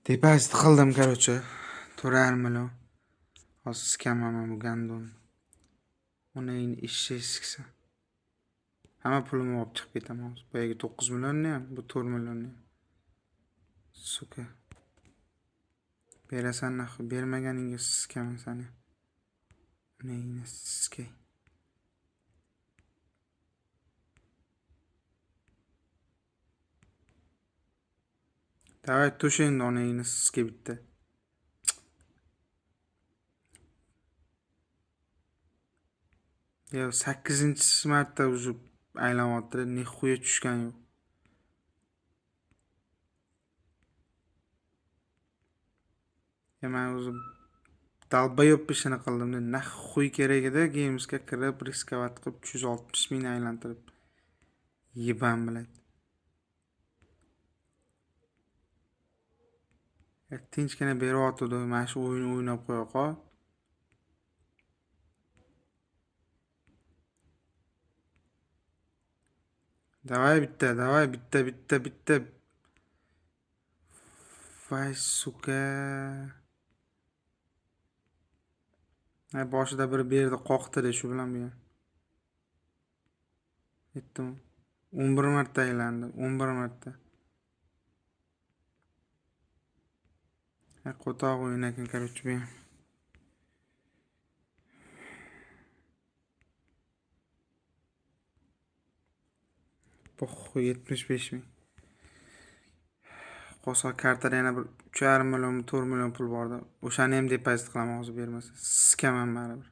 Depozit qildim, короче. 4,5 million. Hozir skamaman bu gandon. Uni ishga siksa. Hamma pulimni olib chiqib ketaman hozir. Boyagi 9 millionni ham, bu 4 millionni. Suka. Berasan naxi, bermaganingga skaman seni. Uni skay. Davay to'shang onangni sizga bitta. Ya 8-marta уже aylanyapti, nixuya tushgan yo'q. Ya men o'zim dalbayob ishini qildim. Naxuy kerak edi, Games'ga kirib riskovat qilib 360 ming aylantirib. Yibam biladi. Tinchgina beryapti-da, mana shu o'yinni o'ynab qo'ya qol. Davay bitta. Vay suka. Boshida bir berdi, qoqdi shu bilan bu. Yetdim. 11 marta aylandi, 11 marta. Qo'toq o'yin ekan, короче, bu. Po'x 75 ming. Qolsa kartada yana bir 3,5 million, 4 million pul bordi. O'shani ham depozit qilaman hozir bermasa. Skaman baribir.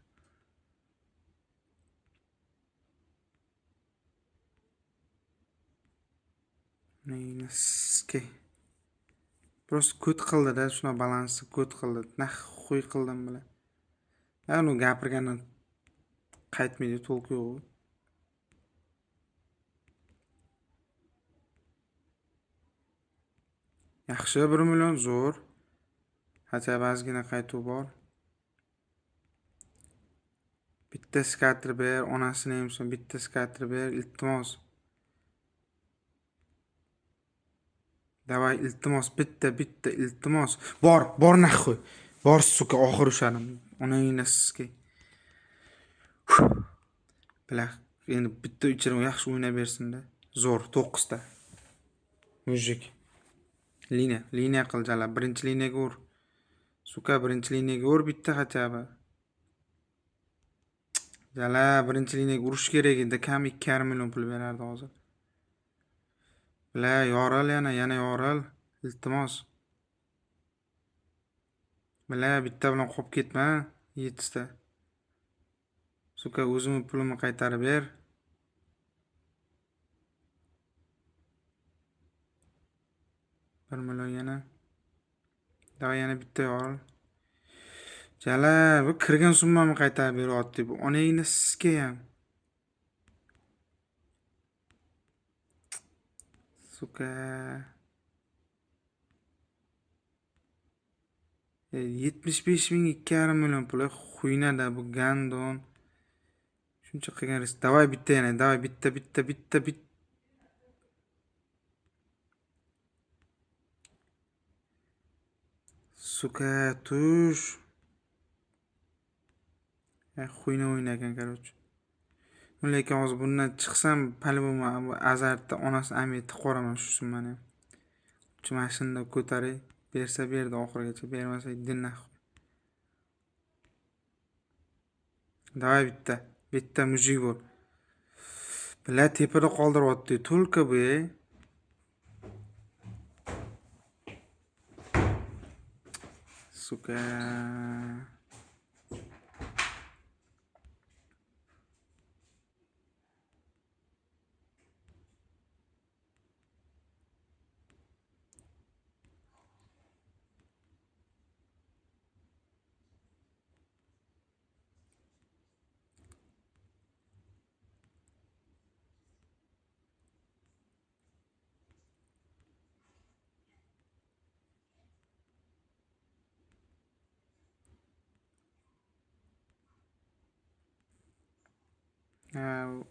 Neyni skay. Просто ko't qildi-da, shuna balansni ko't qildi. Naxuy qildim bilan. Uni gapirgandan qaytmaydi, to'lqi yo'q. Yaxshi 1 million zo'r. Hatto ba'zigina qaytuv bor. Bitta skater ber, onasini ham son bitta skater ber, iltimos. Davay iltimos, bitta iltimos. Bor naxuy. Bor suka, oxir ushadim. Onangni sizga. Bilax, endi bitta uchun yaxshi o'ynab bersin-da. Zo'r 9 ta. Mujik. Liniya qiljalar. Birinchi liniyaga ur. Suka, birinchi liniyaga ur bitta xachaba. Jala, birinchi liniyaga urish kerak edi. Kam 2,5 million pul berardi hozir. Bila, yoral yana yoral. Iltimos. Bila, bitta bilan qolib ketma. 7 ta. Suka, o'zimni pulimni qaytarib ber. Bir million yana. Davay yana bitta yoral. Jala, bu kirgan summamni qaytarib beryapti bu. Onangni sizga ham. Suka. 75 ming 2,5 million pul. Xuynada bu gandon. Shuncha qilgan risk. Davay bitta yana. Davay bitta. Suka, tush. Xuyna o'ynagan, короче. Lekin hozir bundan chiqsam, по-любому azartda onasi ametni qo'raman shu summani. Shu mashinada ko'taray. Bersa berdi oxirigacha, bermasa dinna. Davay bitta mujik bo'l. Bila tepada qoldiryapti, to'lka bu. Suka.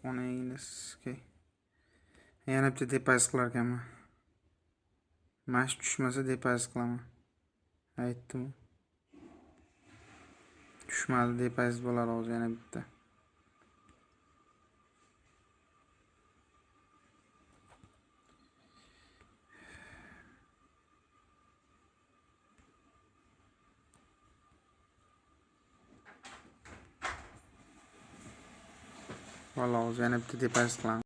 Onangni sizga. Yana bitta depozit qilar ekanman. Mash tushmasa depozit qilaman. Aytdim. Tushmadi depaysiz bo'lar hozir yana bitta. Valla hozir yana bitta depaysiz qilamiz.